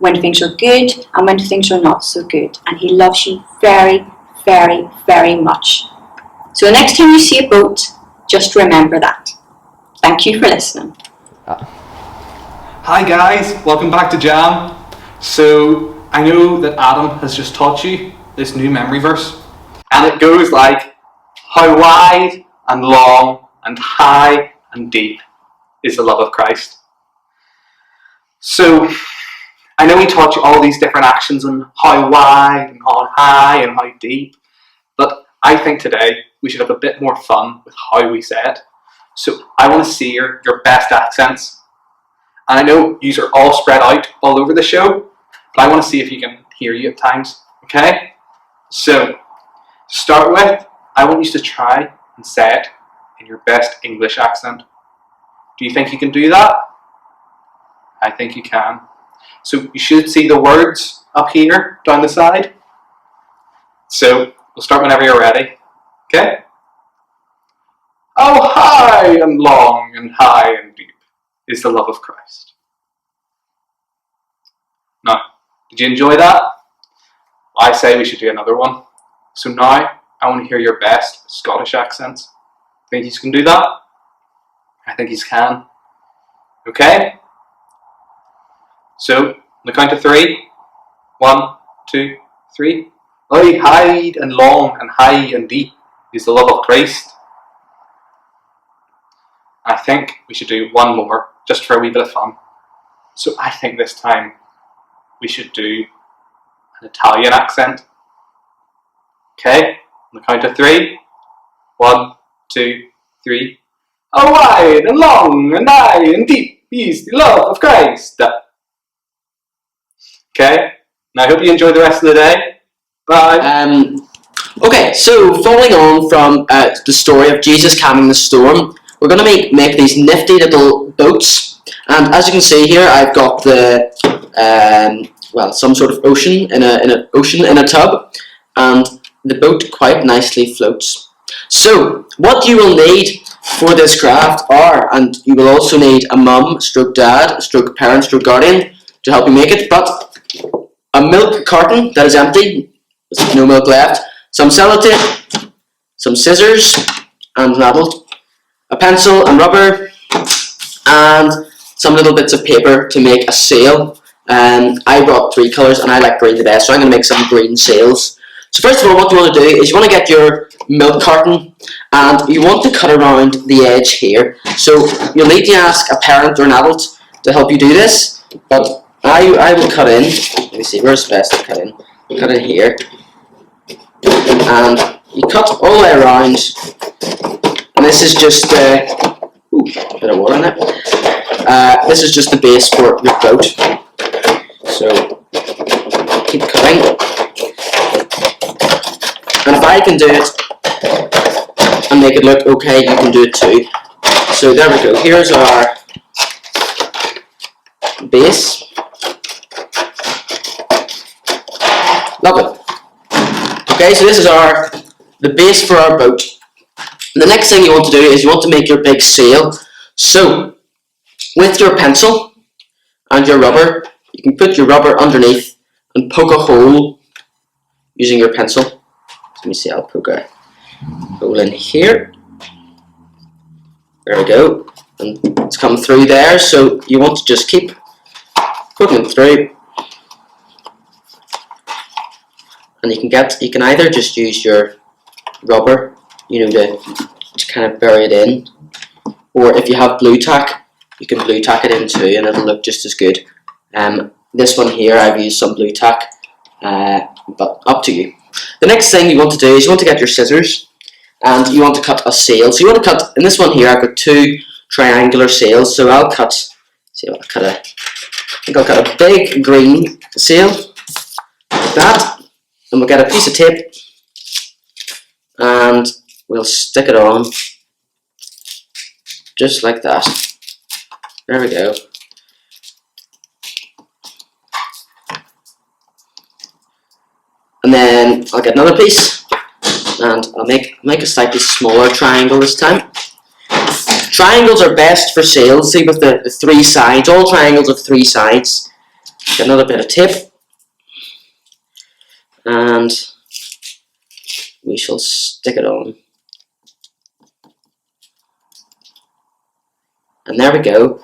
when things are good and when things are not so good. And He loves you very, very, very much. So the next time you see a boat, just remember that. Thank you for listening. Hi guys, welcome back to Jam. So I know that Adam has just taught you this new memory verse, and it goes like, how wide and long and high and deep is the love of Christ. So I know he taught you all these different actions and how wide and how high and how deep, but I think today we should have a bit more fun with how we say it. So I want to see your best accents. And I know you are all spread out all over the show, but I want to see if you can hear you at times, okay? So, to start with, I want you to try and say it in your best English accent. Do you think you can do that? I think you can. So, you should see the words up here, down the side. So, we'll start whenever you're ready, okay? Oh, high and long and high and deep is the love of Christ. Now, did you enjoy that? I say we should do another one. So now, I want to hear your best Scottish accents. Think you can do that? I think you can. Okay? So, on the count of 3. 1, 2, 3. Oh, high and long and high and deep is the love of Christ. I think we should do one more, just for a wee bit of fun. So I think this time we should do an Italian accent. Okay, on the count of 3. 1, 2, 3. Oh, wide and long and high and deep is the love of Christ. Okay, now I hope you enjoy the rest of the day. Bye. Okay, so following on from the story of Jesus calming the storm, we're going to make these nifty little boats, and as you can see here, I've got the some sort of ocean in a tub, and the boat quite nicely floats. So what you will need for this craft are, and you will also need a mum, stroke dad, stroke parent, stroke guardian to help you make it, but a milk carton that is empty, with no milk left, some sellotape, some scissors and an adult, a pencil and rubber, and some little bits of paper to make a sail. I brought 3 colours and I like green the best, so I'm going to make some green sails. So first of all, what you want to do is you want to get your milk carton and you want to cut around the edge here. So you'll need to ask a parent or an adult to help you do this, but I will cut in. Let me see, where's best to cut in? Cut in here. And you cut all the way around. And this is just bit of water in it. This is just the base for your boat. So keep cutting. And if I can do it and make it look okay, you can do it too. So there we go. Here's our base. Lovely. Okay, so this is the base for our boat. And the next thing you want to do is you want to make your big sail. So with your pencil and your rubber, you can put your rubber underneath and poke a hole using your pencil. Let me see, I'll poke a hole in here. There we go. And it's come through there, so you want to just keep poking it through. And you can either just use your rubber, to kind of bury it in, or if you have blue tack, you can blue tack it in too, and it'll look just as good. This one here, I've used some blue tack, but up to you. The next thing you want to do is you want to get your scissors, and you want to cut a sail. So you want to cut, in this one here, I've got 2 triangular sails, so I'll cut, I think I'll cut a big green sail, like that. And we'll get a piece of tape and we'll stick it on just like that. There we go. And then I'll get another piece and I'll make a slightly smaller triangle this time. Triangles are best for sails. See, with the 3 sides, all triangles have 3 sides. Get another bit of tape, and we shall stick it on. And there we go.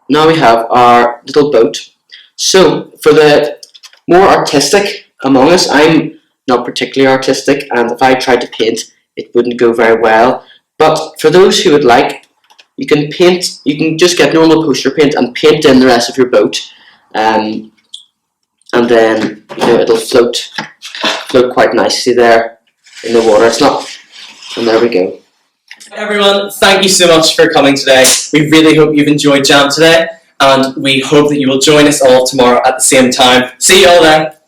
Now we have our little boat. So for the more artistic among us, I'm not particularly artistic, and if I tried to paint, it wouldn't go very well. But for those who would like, you can paint. You can just get normal poster paint and paint in the rest of your boat, and then it'll float quite nicely there in the water. It's not, and there we go. Everyone, thank you so much for coming today. We really hope you've enjoyed Jam today, and we hope that you will join us all tomorrow at the same time. See you all there.